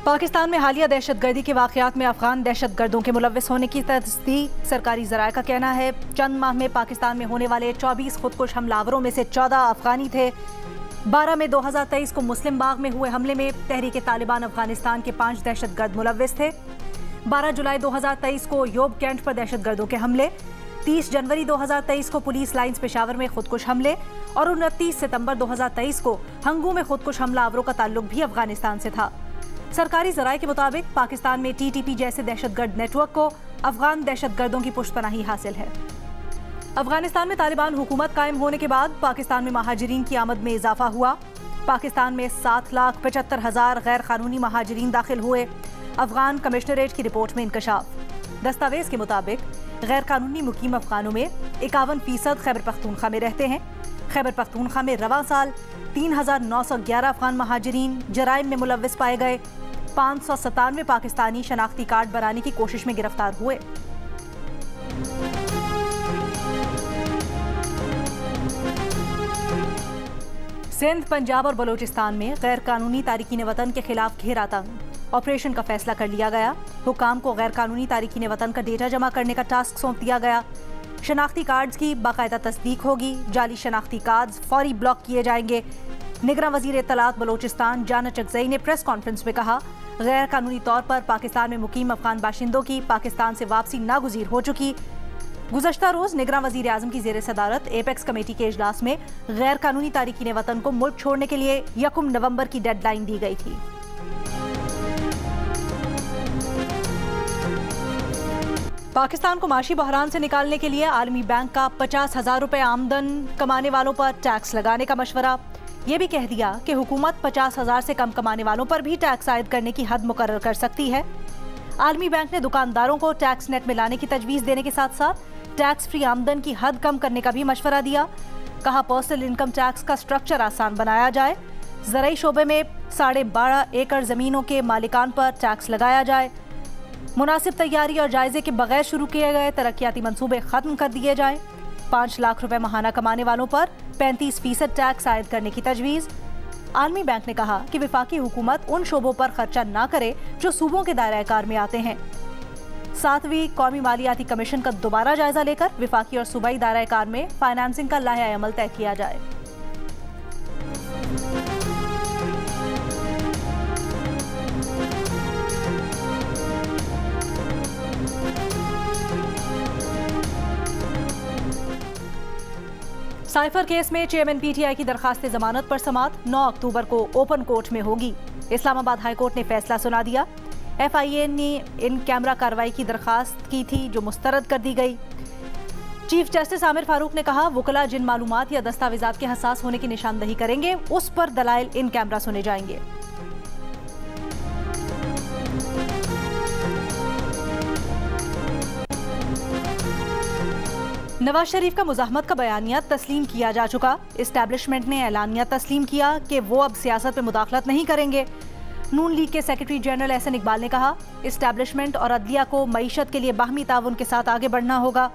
पाकिस्तान में हालिया दहशतगर्दी के वाक़यात में अफगान दहशतगर्दों के मुलव्विस होने की तस्दीक सरकारी ज़राए का कहना है। चंद माह में पाकिस्तान में होने वाले 24 खुदकुश हमलावरों में से 14 अफगानी थे। 12 मई 2023 को मुस्लिम बाग में हुए हमले में तहरीक तालिबान अफगानिस्तान के 5 दहशतगर्द मुलव्विस थे। 12 जुलाई 2023 को योब कैंट पर दहशतगर्दों के हमले, 30 जनवरी 2023 को पुलिस लाइन्स पेशावर में खुदकुश हमले और 29 सितंबर 2023 को हंगू में खुदकुश हमलावरों का ताल्लुक भी अफगानिस्तान से था। सरकारी ज़राए के मुताबिक पाकिस्तान में TTP जैसे दहशतगर्द नेटवर्क को अफगान दहशतगर्दों की पुष्टपनाही हासिल है। अफगानिस्तान में तालिबान हुकूमत कायम होने के बाद पाकिस्तान में महाजिरीन की आमद में इजाफा हुआ। पाकिस्तान में 7,75,000 गैर कानूनी महाजिरीन दाखिल हुए। अफगान कमिश्नरेट की रिपोर्ट में इंकशाफ। दस्तावेज के मुताबिक गैर कानूनी मुकीम अफगानों में 51% खैबर पख्तूनख्वा में रहते हैं। खैबर पख्तूनख्वा में रवां साल 3,911 अफगान महाजिरीन जराइम में मुलव्विस पाए गए। 597 पाकिस्तानी शनाख्ती कार्ड बनाने की कोशिश में गिरफ्तार हुए। सिंध, पंजाब और बलोचिस्तान में गैर कानूनी तारिकीन वतन के खिलाफ घेरा तंग ऑपरेशन का फैसला कर लिया गया। हुकाम को गैर कानूनी तारिकीन वतन का डेटा जमा करने का टास्क सौंप दिया गया। शनाख्ती कार्ड्स की बाकायदा तस्दीक होगी। जाली शनाख्ती कार्ड्स फौरी ब्लॉक किए जाएंगे। निगरां वज़ीर इत्तलात बलोचिस्तान जाना चकजई ने प्रेस कॉन्फ्रेंस में कहा, गैर कानूनी तौर पर पाकिस्तान में मुकीम अफगान बाशिंदों की पाकिस्तान से वापसी नागुज़ीर हो चुकी। गुज़श्ता रोज़ निगरां वज़ीर आज़म की ज़ेर सदारत एपेक्स कमेटी के इजलास में गैर कानूनी तारिकीन वतन को मुल्क छोड़ने के लिए 1 नवंबर की डेडलाइन दी गई थी। पाकिस्तान को माशी बहरान से निकालने के लिए आलमी बैंक का 50,000 रुपए आमदन कमाने वालों पर टैक्स लगाने का मशवरा। ये भी कह दिया कि हुकूमत 50,000 से कम कमाने वालों पर भी टैक्स आयद करने की हद मुकर्रर कर सकती है। आलमी बैंक ने दुकानदारों को टैक्स नेट में लाने की तजवीज़ देने के साथ साथ टैक्स फ्री आमदन की हद कम करने का भी मशवरा दिया। कहा, पर्सनल इनकम टैक्स का स्ट्रक्चर आसान बनाया जाए। ज़राई शोबे में 12.5 एकड़ ज़मीनों के मालिकान पर टैक्स लगाया जाए। मुनासिब तैयारी और जायजे के बगैर शुरू किए गए तरक्याती मंसूबे खत्म कर दिए जाएं। 5 लाख रुपए माहाना कमाने वालों पर 35% टैक्स आयद करने की तजवीज़। आलमी बैंक ने कहा कि विफाकी हुकूमत उन शोबों पर खर्चा ना करे जो सूबों के दायरा कार में आते हैं। 7वीं कौमी मालियाती कमीशन का दोबारा जायजा लेकर विफाकी और सूबाई दायरा कार में फाइनेंसिंग का लाहे अमल तय किया जाए। साइफर केस में चेयरमैन PTI की दरखास्त जमानत पर समाअत 9 अक्टूबर को ओपन कोर्ट में होगी। इस्लामाबाद हाई कोर्ट ने फैसला सुना दिया। FIA ने इन कैमरा कार्रवाई की दरखास्त की थी जो मुस्तरद कर दी गई। चीफ जस्टिस आमिर फारूक ने कहा, वकला जिन मालूमात या दस्तावेजात के हसास होने की निशानदही करेंगे उस पर दलाइल इन कैमरा सुने जाएंगे। नवाज शरीफ का मुज़ाहमत का बयानिया तस्लीम किया जा चुका। इस्टेब्लिशमेंट ने ऐलानिया तस्लीम किया कि वो अब सियासत में मुदाखलत नहीं करेंगे। नून लीग के सेक्रेटरी जनरल एहसन इकबाल ने कहा, इस्टेब्लिशमेंट और अदलिया को मईशत के लिए बाहमी ताउन के साथ आगे बढ़ना होगा।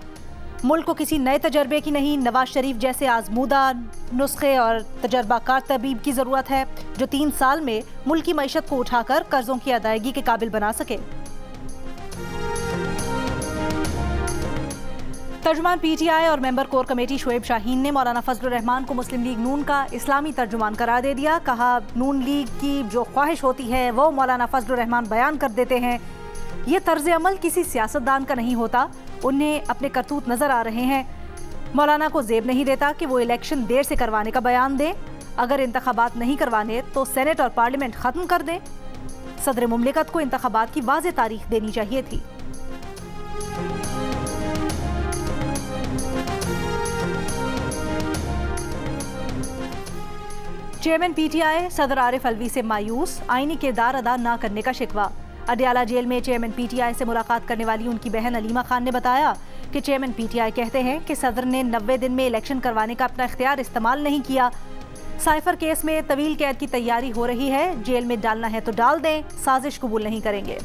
मुल्क को किसी नए तजर्बे की नहीं, नवाज शरीफ जैसे आजमूदा नुस्खे और तजर्बाकार तबीब की ज़रूरत है जो 3 साल में मुल्क की मईशत को उठाकर कर्जों की अदायगी के काबिल बना सके। तर्जुमान PTI और member core committee Shoaib Shaheen ने मौलाना फजलुर रहमान को मुस्लिम लीग नून का इस्लामी तर्जुमान करार दे दिया। कहा, नून लीग की जो ख्वाहिश होती है वो मौलाना फजलुर रहमान बयान कर देते हैं। ये तर्ज अमल किसी सियासतदान का नहीं होता। उन्हें अपने करतूत नजर आ रहे हैं। मौलाना को जेब नहीं देता कि वो इलेक्शन देर से करवाने का बयान दें। अगर इंतखाबात नहीं करवाने तो सेनेट और पार्लियामेंट खत्म कर दें। सदर मुमलिकत को इंतखाबात की वाज़ेह तारीख देनी चाहिए थी। चेयरमैन PTI सदर आरिफ अलवी से मायूस, आईनी किरदार अदा न करने का शिकवा। अडियाला जेल में चेयरमैन PTI से मुलाकात करने वाली उनकी बहन अलीमा खान ने बताया कि चेयरमैन PTI कहते हैं कि सदर ने 90 दिन में इलेक्शन करवाने का अपना इख्तियार इस्तेमाल नहीं किया। साइफर केस में तवील कैद की तैयारी हो रही है। जेल में डालना है तो डाल दें, साजिश कबूल नहीं करेंगे।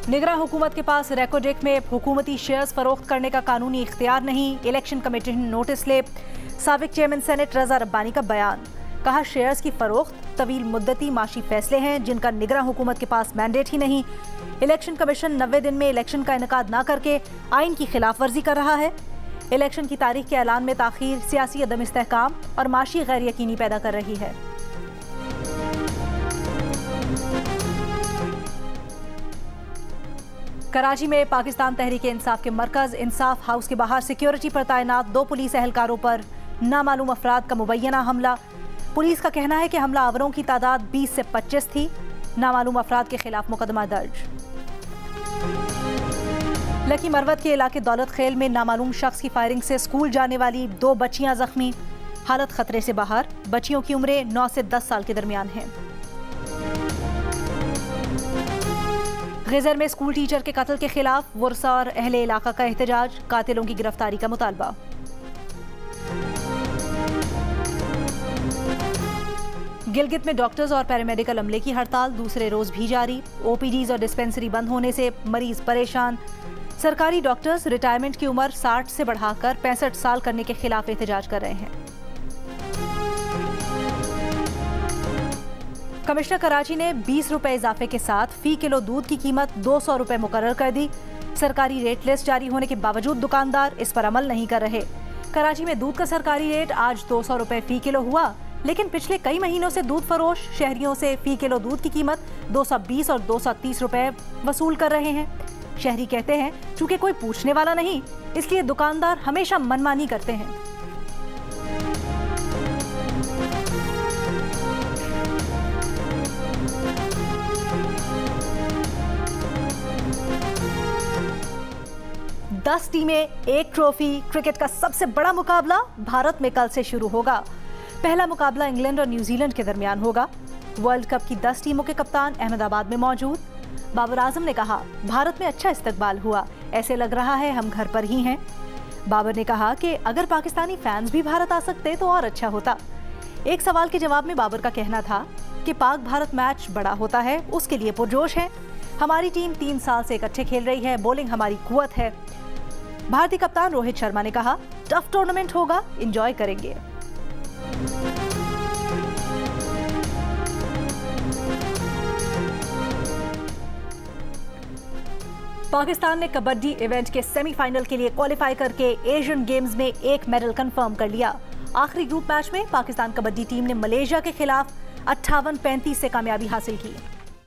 निगरान हुकूमत के पास रेकोडेक में हुकूमती शेयर्स फरोख्त करने का कानूनी इख्तियार नहीं। इलेक्शन कमेटी ने नोटिस ले साबिक चेयरमैन सेनेट रजा रब्बानी का बयान, कहा शेयर्स की फरोख्त तवील मुद्दती माशी फैसले हैं जिनका निगरान हुकूमत के पास मैंडेट ही नहीं। इलेक्शन कमीशन 90 दिन में इलेक्शन का इनेकाद न करके आइन की खिलाफ वर्जी कर रहा है। इलेक्शन की तारीख के ऐलान में ताखीर सियासी अदम इस्तेहकाम और माशी गैर यकीनी पैदा कर रही है। कराची में पाकिस्तान तहरीक इंसाफ के मरकज इंसाफ हाउस के बाहर सिक्योरिटी पर तैनात 2 पुलिस एहलकारों पर नामालूम अफराद का मुबैना हमला। पुलिस का कहना है कि हमलावरों की तादाद 20 से 25 थी। नामालूम अफराद के खिलाफ मुकदमा दर्ज। लकी मरवत के इलाके दौलत खेल में नामालूम शख्स की फायरिंग से स्कूल जाने वाली 2 बच्चियां जख्मी, हालत खतरे से बाहर। बच्चियों की उम्रें 9 से 10 साल के दरमियान हैं। गिजर में स्कूल टीचर के कत्ल के खिलाफ वुरसा और अहले इलाका का एहतजाज, कातिलों की गिरफ्तारी का मुतालबा। गिलगित में डॉक्टर्स और पैरामेडिकल अमले की हड़ताल दूसरे रोज भी जारी। ओपीडीज और डिस्पेंसरी बंद होने से मरीज परेशान। सरकारी डॉक्टर्स रिटायरमेंट की उम्र 60 से बढ़ाकर 65 साल करने के खिलाफ एहतजाज कर रहे हैं। कमिश्नर कराची ने 20 रुपए इजाफे के साथ फी किलो दूध की कीमत 200 रुपए मुकर्रर कर दी। सरकारी रेट लिस्ट जारी होने के बावजूद दुकानदार इस पर अमल नहीं कर रहे। कराची में दूध का सरकारी रेट आज 200 रुपए फी किलो हुआ, लेकिन पिछले कई महीनों से दूध फरोश शहरियों से फी किलो दूध की कीमत 220 और 230 रुपए वसूल कर रहे हैं। शहरी कहते हैं चूंकि कोई पूछने वाला नहीं, इसलिए दुकानदार हमेशा मनमानी करते हैं। दस टीमें, एक ट्रॉफी। क्रिकेट का सबसे बड़ा मुकाबला भारत में कल से शुरू होगा। पहला मुकाबला इंग्लैंड और न्यूजीलैंड के दरमियान होगा। वर्ल्ड कप की 10 टीमों के कप्तान अहमदाबाद में मौजूद। बाबर आजम ने कहा भारत में अच्छा इस्तकबाल हुआ, ऐसे लग रहा है हम घर पर ही हैं। बाबर ने कहा कि अगर पाकिस्तानी फैंस भी भारत आ सकते तो और अच्छा होता। एक सवाल के जवाब में बाबर का कहना था कि पाक भारत मैच बड़ा होता है, उसके लिए पुरजोश है। हमारी टीम 3 साल से इकट्ठे खेल रही है, बॉलिंग हमारी कुव्वत है। भारतीय कप्तान रोहित शर्मा ने कहा टफ टूर्नामेंट होगा, एंजॉय करेंगे। पाकिस्तान ने कबड्डी इवेंट के सेमीफाइनल के लिए क्वालिफाई करके एशियन गेम्स में 1 मेडल कंफर्म कर लिया। आखिरी ग्रुप मैच में पाकिस्तान कबड्डी टीम ने मलेशिया के खिलाफ 58-35 से कामयाबी हासिल की।